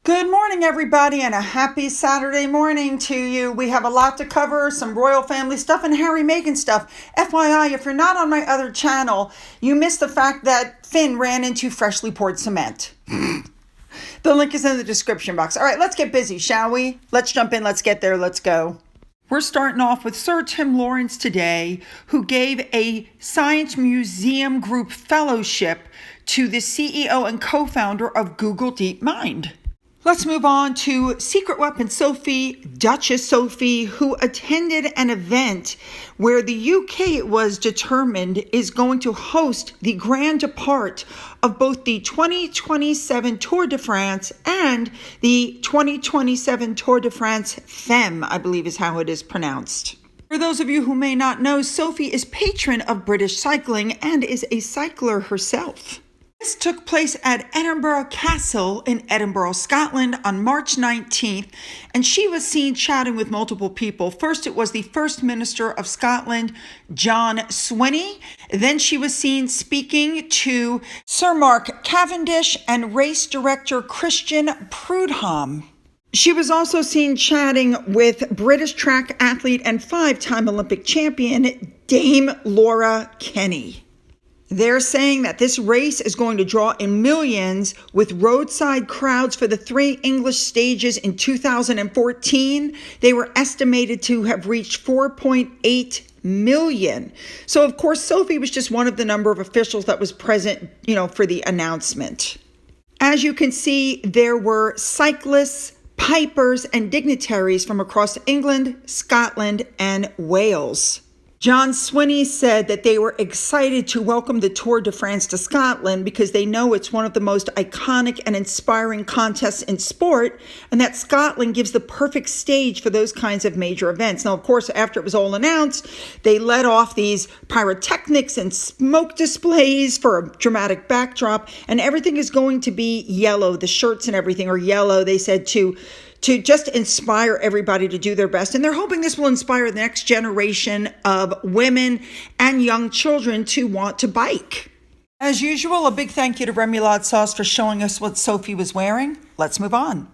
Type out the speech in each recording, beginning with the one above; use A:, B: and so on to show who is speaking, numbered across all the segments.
A: Good morning, everybody, and a happy Saturday morning to you. We have a lot to cover, some royal family stuff and Harry Meghan stuff. FYI, if you're not on my other channel, you missed the fact that Finn ran into freshly poured cement. The link is in the description box. All right, let's get busy, shall we? Let's jump in, let's get there, let's go. We're starting off with Sir Tim Lawrence today, who gave a Science Museum Group fellowship to the CEO and co-founder of Google DeepMind. Let's move on to Secret Weapon Sophie, Duchess Sophie, who attended an event where the UK, it was determined, is going to host the grand depart of both the 2027 Tour de France and the 2027 Tour de France Femme, I believe is how it is pronounced. For those of you who may not know, Sophie is patron of British cycling and is a cycler herself. This took place at Edinburgh Castle in Edinburgh, Scotland on March 19th, and she was seen chatting with multiple people. First, it was the First Minister of Scotland, John Swinney. Then she was seen speaking to Sir Mark Cavendish and race director Christian Prudhomme. She was also seen chatting with British track athlete and five-time Olympic champion Dame Laura Kenny. They're saying that this race is going to draw in millions with roadside crowds for the three English stages in 2014. They were estimated to have reached 4.8 million. So, of course, Sophie was just one of the number of officials that was present, for the announcement. As you can see, there were cyclists, pipers, and dignitaries from across England, Scotland, and Wales. John Swinney said that they were excited to welcome the Tour de France to Scotland because they know it's one of the most iconic and inspiring contests in sport, and that Scotland gives the perfect stage for those kinds of major events. Now, of course, after it was all announced, they let off these pyrotechnics and smoke displays for a dramatic backdrop, and everything is going to be yellow. The shirts and everything are yellow, they said, to just inspire everybody to do their best. And they're hoping this will inspire the next generation of women and young children to want to bike. As usual, a big thank you to Remoulade Sauce for showing us what Sophie was wearing. Let's move on.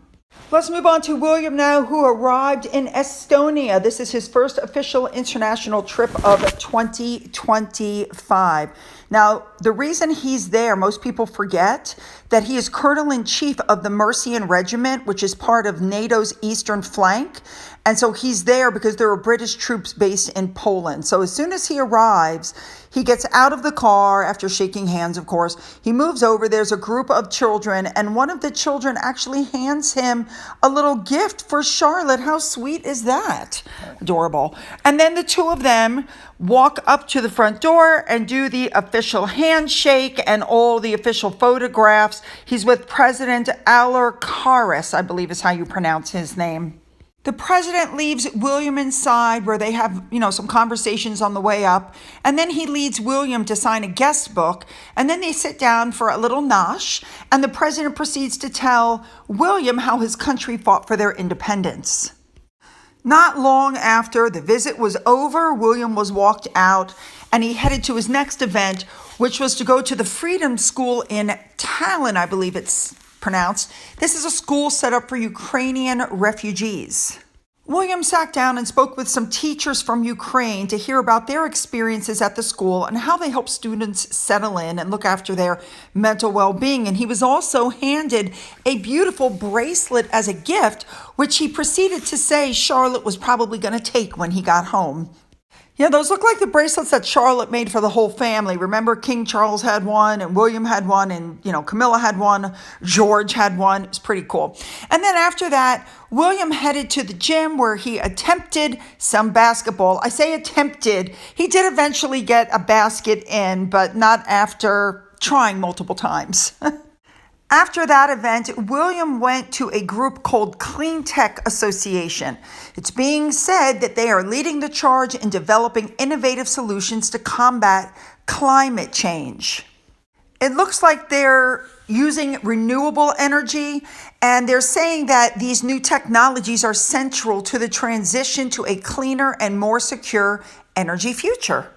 A: Let's move on to William now, who arrived in Estonia. This is his first official international trip of 2025. Now, the reason he's there, most people forget that he is Colonel-in-Chief of the Mercian Regiment, which is part of NATO's eastern flank. And so he's there because there are British troops based in Poland. So as soon as he arrives, he gets out of the car after shaking hands, of course. He moves over. There's a group of children, and one of the children actually hands him a little gift for Charlotte. How sweet is that? Adorable. And then the two of them walk up to the front door and do the official handshake and all the official photographs. He's with President Alarkaris, I believe is how you pronounce his name. The president leaves William inside where they have, some conversations on the way up. And then he leads William to sign a guest book. And then they sit down for a little nosh. And the president proceeds to tell William how his country fought for their independence. Not long after the visit was over, William was walked out and he headed to his next event, which was to go to the Freedom School in Tallinn, I believe it's pronounced. This is a school set up for Ukrainian refugees. William sat down and spoke with some teachers from Ukraine to hear about their experiences at the school and how they help students settle in and look after their mental well-being. And he was also handed a beautiful bracelet as a gift, which he proceeded to say Charlotte was probably going to take when he got home. Yeah, those look like the bracelets that Charlotte made for the whole family. Remember, King Charles had one, and William had one, and, Camilla had one, George had one. It was pretty cool. And then after that, William headed to the gym where he attempted some basketball. I say attempted. He did eventually get a basket in, but not after trying multiple times. After that event, William went to a group called Clean Tech Association. It's being said that they are leading the charge in developing innovative solutions to combat climate change. It looks like they're using renewable energy, and they're saying that these new technologies are central to the transition to a cleaner and more secure energy future.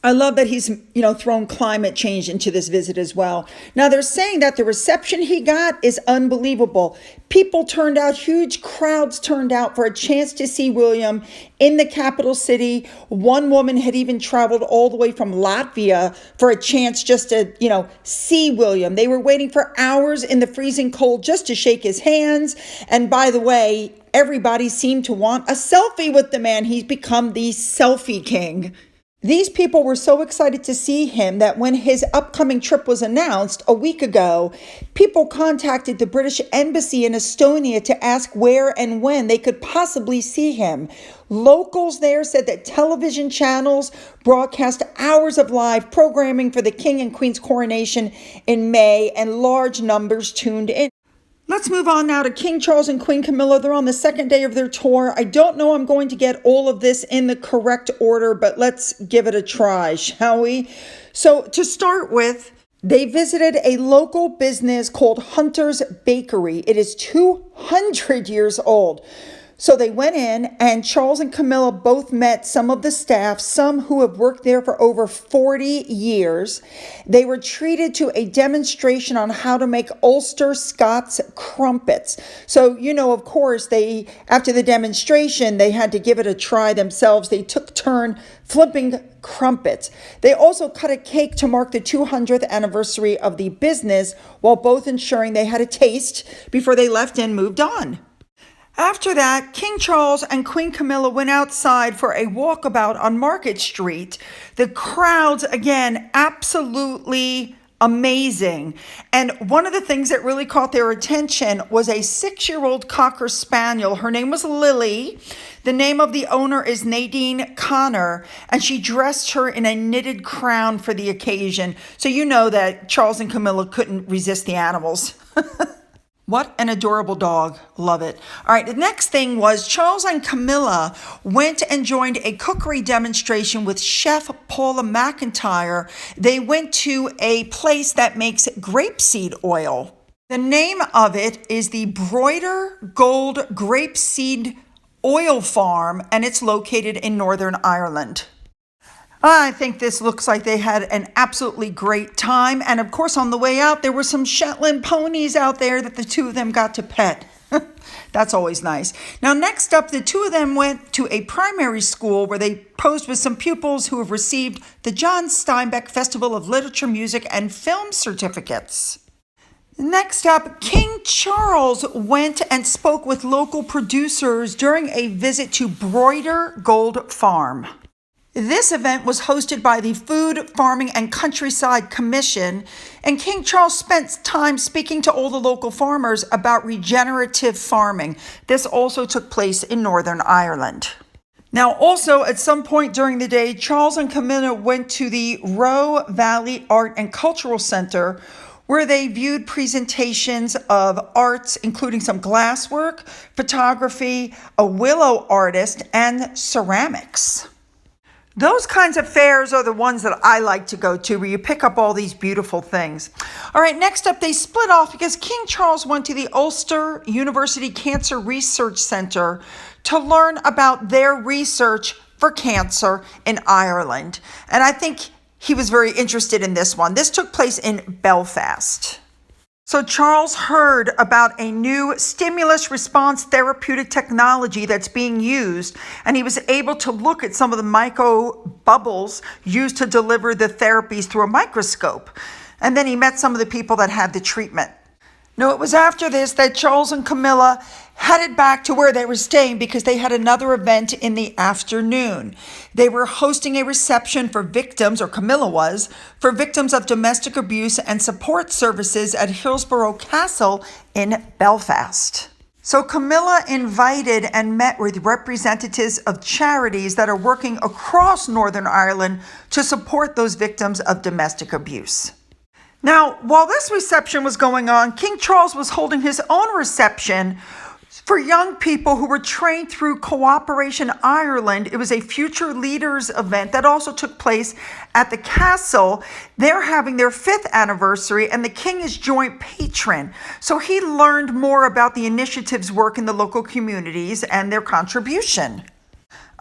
A: I love that he's, thrown climate change into this visit as well. Now, they're saying that the reception he got is unbelievable. People turned out, huge crowds turned out for a chance to see William in the capital city. One woman had even traveled all the way from Latvia for a chance just to, see William. They were waiting for hours in the freezing cold just to shake his hands. And by the way, everybody seemed to want a selfie with the man. He's become the selfie king. These people were so excited to see him that when his upcoming trip was announced a week ago, people contacted the British Embassy in Estonia to ask where and when they could possibly see him. Locals there said that television channels broadcast hours of live programming for the King and Queen's coronation in May, and large numbers tuned in. Let's move on now to King Charles and Queen Camilla. They're on the second day of their tour. I don't know I'm going to get all of this in the correct order, but let's give it a try, shall we? So to start with, they visited a local business called Hunter's Bakery. It is 200 years old. So they went in, and Charles and Camilla both met some of the staff, some who have worked there for over 40 years. They were treated to a demonstration on how to make Ulster Scots crumpets. So, of course, after the demonstration, they had to give it a try themselves. They took turn flipping crumpets. They also cut a cake to mark the 200th anniversary of the business, while both ensuring they had a taste before they left and moved on. After that, King Charles and Queen Camilla went outside for a walkabout on Market Street. The crowds, again, absolutely amazing. And one of the things that really caught their attention was a 6-year-old Cocker Spaniel. Her name was Lily. The name of the owner is Nadine Connor, and she dressed her in a knitted crown for the occasion. So you know that Charles and Camilla couldn't resist the animals. What an adorable dog. Love it. All right, the next thing was Charles and Camilla went and joined a cookery demonstration with Chef Paula McIntyre. They went to a place that makes grapeseed oil. The name of it is the Broider Gold Grapeseed Oil Farm, and it's located in Northern Ireland. I think this looks like they had an absolutely great time. And of course, on the way out, there were some Shetland ponies out there that the two of them got to pet. That's always nice. Now, next up, the two of them went to a primary school where they posed with some pupils who have received the John Steinbeck Festival of Literature, Music, and Film certificates. Next up, King Charles went and spoke with local producers during a visit to Broider Gold Farm. This event was hosted by the Food, Farming, and Countryside Commission, and King Charles spent time speaking to all the local farmers about regenerative farming. This also took place in Northern Ireland. Now, also, at some point during the day, Charles and Camilla went to the Roe Valley Art and Cultural Center, where they viewed presentations of arts, including some glasswork, photography, a willow artist, and ceramics. Those kinds of fairs are the ones that I like to go to, where you pick up all these beautiful things. All right, next up, they split off because King Charles went to the Ulster University Cancer Research Center to learn about their research for cancer in Ireland. And I think he was very interested in this one. This took place in Belfast. So Charles heard about a new stimulus response therapeutic technology that's being used, and he was able to look at some of the micro bubbles used to deliver the therapies through a microscope. And then he met some of the people that had the treatment. Now, it was after this that Charles and Camilla headed back to where they were staying because they had another event in the afternoon. They were hosting a reception for victims, or Camilla was, for victims of domestic abuse and support services at Hillsborough Castle in Belfast. So Camilla invited and met with representatives of charities that are working across Northern Ireland to support those victims of domestic abuse. Now, while this reception was going on, King Charles was holding his own reception for young people who were trained through Cooperation Ireland. It was a Future Leaders event that also took place at the castle. They're having their 5th anniversary, and the king is joint patron. So he learned more about the initiative's work in the local communities and their contribution.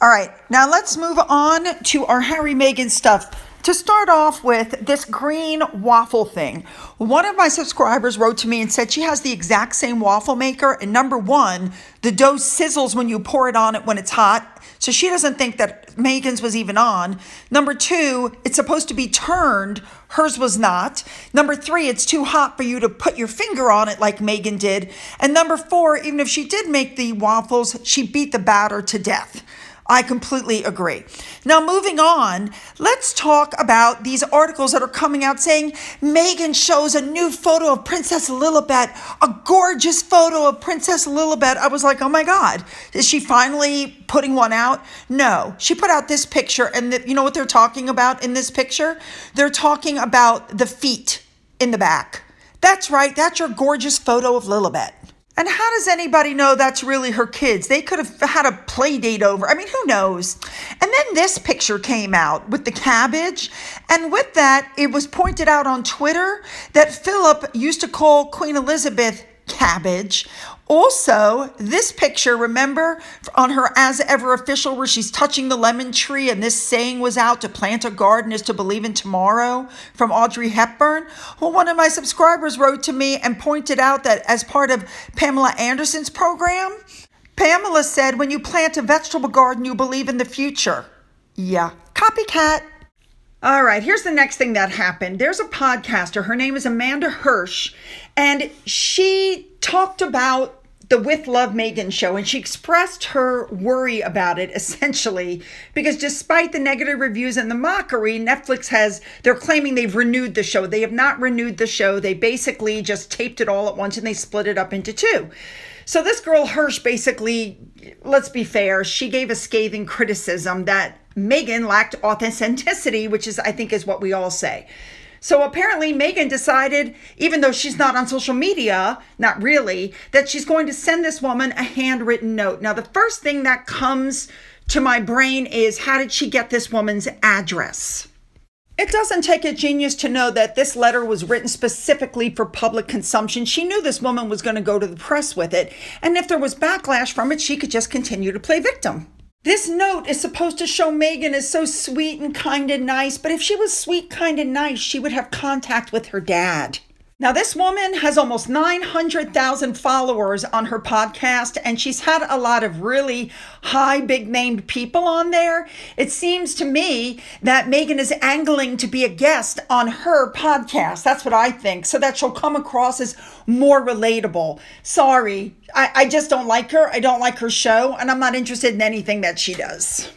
A: All right, now let's move on to our Harry Meghan stuff. To start off with, this green waffle thing. One of my subscribers wrote to me and said she has the exact same waffle maker. And number one, the dough sizzles when you pour it on it when it's hot. So she doesn't think that Megan's was even on. Number two, it's supposed to be turned. Hers was not. Number three, it's too hot for you to put your finger on it like Megan did. And number four, even if she did make the waffles, she beat the batter to death. I completely agree. Now, moving on, let's talk about these articles that are coming out saying Megan shows a new photo of Princess Lilibet, a gorgeous photo of Princess Lilibet. I was like, oh my God, is she finally putting one out? No, she put out this picture, and you know what they're talking about in this picture? They're talking about the feet in the back. That's right, that's your gorgeous photo of Lilibet. And how does anybody know that's really her kids? They could have had a play date over. I mean, who knows? And then this picture came out with the cabbage. And with that, it was pointed out on Twitter that Philip used to call Queen Elizabeth cabbage. Also, this picture, remember, on her As Ever official where she's touching the lemon tree and this saying was out, to plant a garden is to believe in tomorrow, from Audrey Hepburn? Well, one of my subscribers wrote to me and pointed out that as part of Pamela Anderson's program, Pamela said, when you plant a vegetable garden, you believe in the future. Yeah, copycat. All right, here's the next thing that happened. There's a podcaster. Her name is Amanda Hirsch, and she talked about the With Love Megan show, and she expressed her worry about it, essentially, because despite the negative reviews and the mockery, they're claiming they've renewed the show. They have not renewed the show. They basically just taped it all at once, and they split it up into two. So this girl Hirsch basically, let's be fair, she gave a scathing criticism that Megan lacked authenticity, which I think is what we all say. So apparently Megan decided, even though she's not on social media, not really, that she's going to send this woman a handwritten note. Now, the first thing that comes to my brain is, how did she get this woman's address? It doesn't take a genius to know that this letter was written specifically for public consumption. She knew this woman was going to go to the press with it. And if there was backlash from it, she could just continue to play victim. This note is supposed to show Megan is so sweet and kind and nice, but if she was sweet, kind, and nice, she would have contact with her dad. Now, this woman has almost 900,000 followers on her podcast, and she's had a lot of really high, big-named people on there. It seems to me that Megan is angling to be a guest on her podcast. That's what I think, so that she'll come across as more relatable. Sorry, I just don't like her. I don't like her show, and I'm not interested in anything that she does.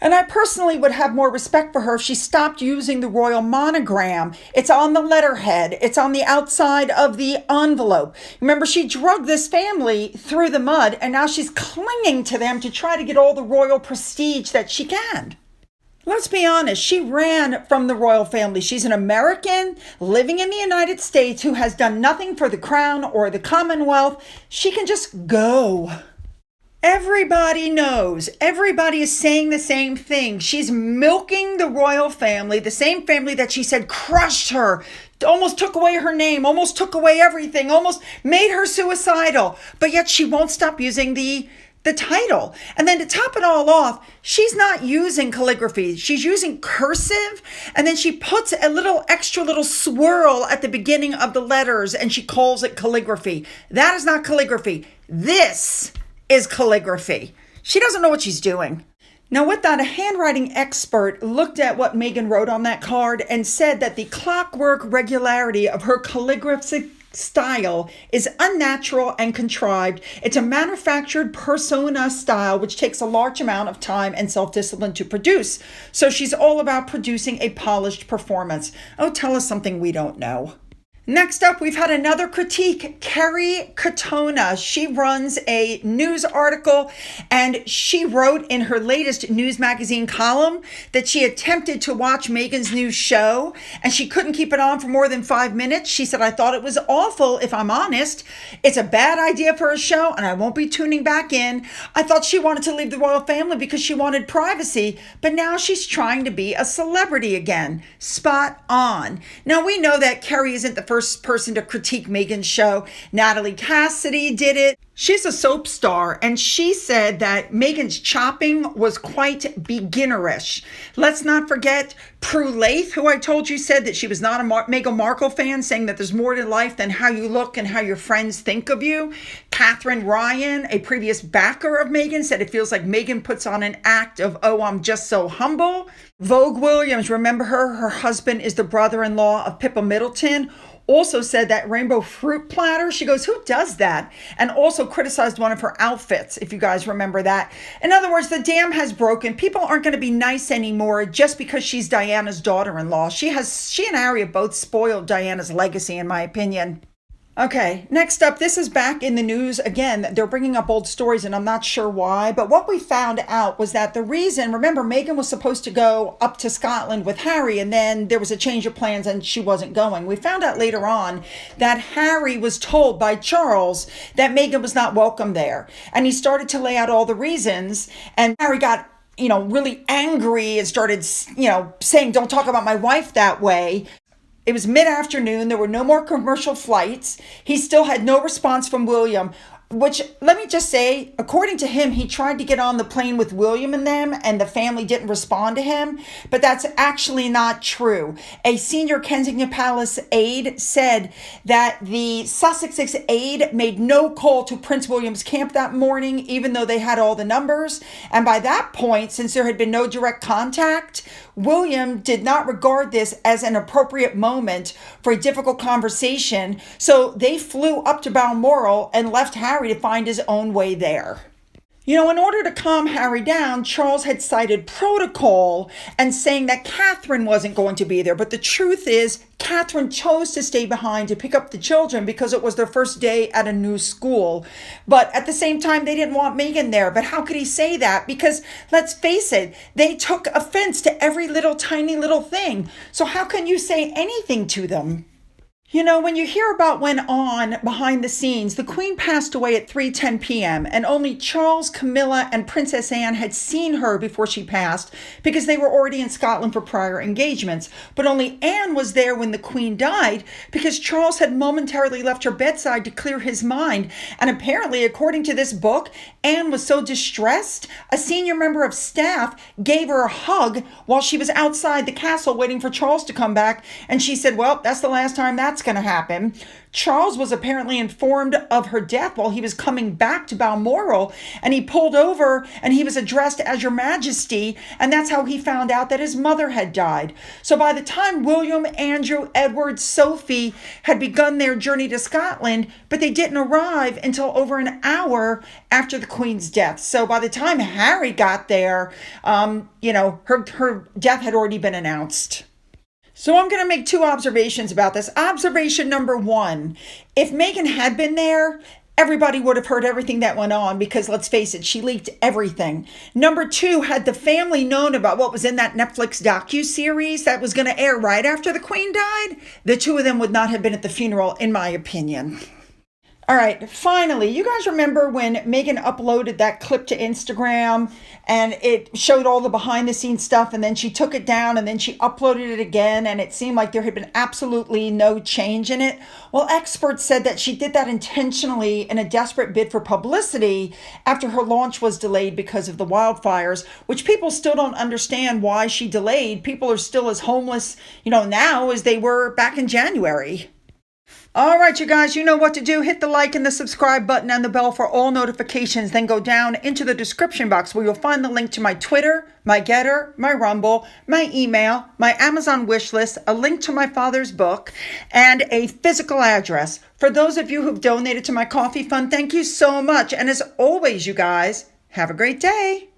A: And I personally would have more respect for her if she stopped using the royal monogram. It's on the letterhead. It's on the outside of the envelope. Remember, she drugged this family through the mud, and now she's clinging to them to try to get all the royal prestige that she can. Let's be honest, she ran from the royal family. She's an American living in the United States who has done nothing for the crown or the Commonwealth. She can just go. Everybody knows. Everybody is saying the same thing. She's milking the royal family, the same family that she said crushed her, almost took away her name, almost took away everything, almost made her suicidal. But yet she won't stop using the title. And then to top it all off, she's not using calligraphy. She's using cursive, and then she puts a little extra little swirl at the beginning of the letters, and she calls it calligraphy. That is not calligraphy. This is calligraphy. She doesn't know what she's doing. Now, with that, a handwriting expert looked at what Megan wrote on that card and said that the clockwork regularity of her calligraphic style is unnatural and contrived. It's a manufactured persona style, which takes a large amount of time and self-discipline to produce. So she's all about producing a polished performance. Oh, tell us something we don't know. Next up, we've had another critique, Kerry Katona. She runs a news article, and she wrote in her latest news magazine column that she attempted to watch Megan's new show, and she couldn't keep it on for more than 5 minutes. She said, I thought it was awful, if I'm honest. It's a bad idea for a show, and I won't be tuning back in. I thought she wanted to leave the royal family because she wanted privacy, but now she's trying to be a celebrity again. Spot on. Now, we know that Kerry isn't the first person to critique Megan's show. Natalie Cassidy did it. She's a soap star, and she said that Megan's chopping was quite beginnerish. Let's not forget, Prue Leith, who I told you said that she was not a Meghan Markle fan, saying that there's more to life than how you look and how your friends think of you. Catherine Ryan, a previous backer of Meghan, said it feels like Meghan puts on an act of, oh, I'm just so humble. Vogue Williams, remember her? Her husband is the brother-in-law of Pippa Middleton. Also said that rainbow fruit platter. She goes, who does that? And also criticized one of her outfits, if you guys remember that. In other words, the dam has broken. People aren't going to be nice anymore just because she's Diana's daughter-in-law. She and Harry have both spoiled Diana's legacy, in my opinion. Okay, next up, this is back in the news again. They're bringing up old stories and I'm not sure why, but what we found out was that the reason, remember, Meghan was supposed to go up to Scotland with Harry and then there was a change of plans and she wasn't going. We found out later on that Harry was told by Charles that Meghan was not welcome there. And he started to lay out all the reasons and Harry got really angry and started, saying, don't talk about my wife that way. It was mid-afternoon. There were no more commercial flights. He still had no response from William, which, let me just say, according to him, he tried to get on the plane with William and them, and the family didn't respond to him. But that's actually not true. A senior Kensington Palace aide said that the Sussex's aide made no call to Prince William's camp that morning, even though they had all the numbers. And by that point, since there had been no direct contact, William did not regard this as an appropriate moment for a difficult conversation, so they flew up to Balmoral and left Harry to find his own way there. In order to calm Harry down, Charles had cited protocol and saying that Catherine wasn't going to be there. But the truth is, Catherine chose to stay behind to pick up the children because it was their first day at a new school. But at the same time, they didn't want Meghan there. But how could he say that? Because let's face it, they took offense to every tiny little thing. So how can you say anything to them? When you hear about what went on behind the scenes, the Queen passed away at 3:10 p.m. and only Charles, Camilla, and Princess Anne had seen her before she passed because they were already in Scotland for prior engagements. But only Anne was there when the Queen died because Charles had momentarily left her bedside to clear his mind. And apparently, according to this book, Anne was so distressed, a senior member of staff gave her a hug while she was outside the castle waiting for Charles to come back. And she said, well, that's the last time that's going to happen. Charles was apparently informed of her death while he was coming back to Balmoral, and he pulled over and he was addressed as Your Majesty, and that's how he found out that his mother had died. So by the time William, Andrew, Edward, Sophie had begun their journey to Scotland, but they didn't arrive until over an hour after the Queen's death. So by the time Harry got there, her death had already been announced. So I'm going to make two observations about this. Observation number one, if Meghan had been there, everybody would have heard everything that went on because, let's face it, she leaked everything. Number two, had the family known about what was in that Netflix docuseries that was going to air right after the Queen died, the two of them would not have been at the funeral, in my opinion. All right, finally, you guys remember when Meghan uploaded that clip to Instagram and it showed all the behind the scenes stuff and then she took it down and then she uploaded it again and it seemed like there had been absolutely no change in it? Well, experts said that she did that intentionally in a desperate bid for publicity after her launch was delayed because of the wildfires, which people still don't understand why she delayed. People are still as homeless, now as they were back in January. All right, you guys, you know what to do. Hit the like and the subscribe button and the bell for all notifications. Then go down into the description box where you'll find the link to my Twitter, my Gettr, my Rumble, my email, my Amazon wish list, a link to my father's book, and a physical address. For those of you who've donated to my coffee fund, thank you so much. And as always, you guys, have a great day.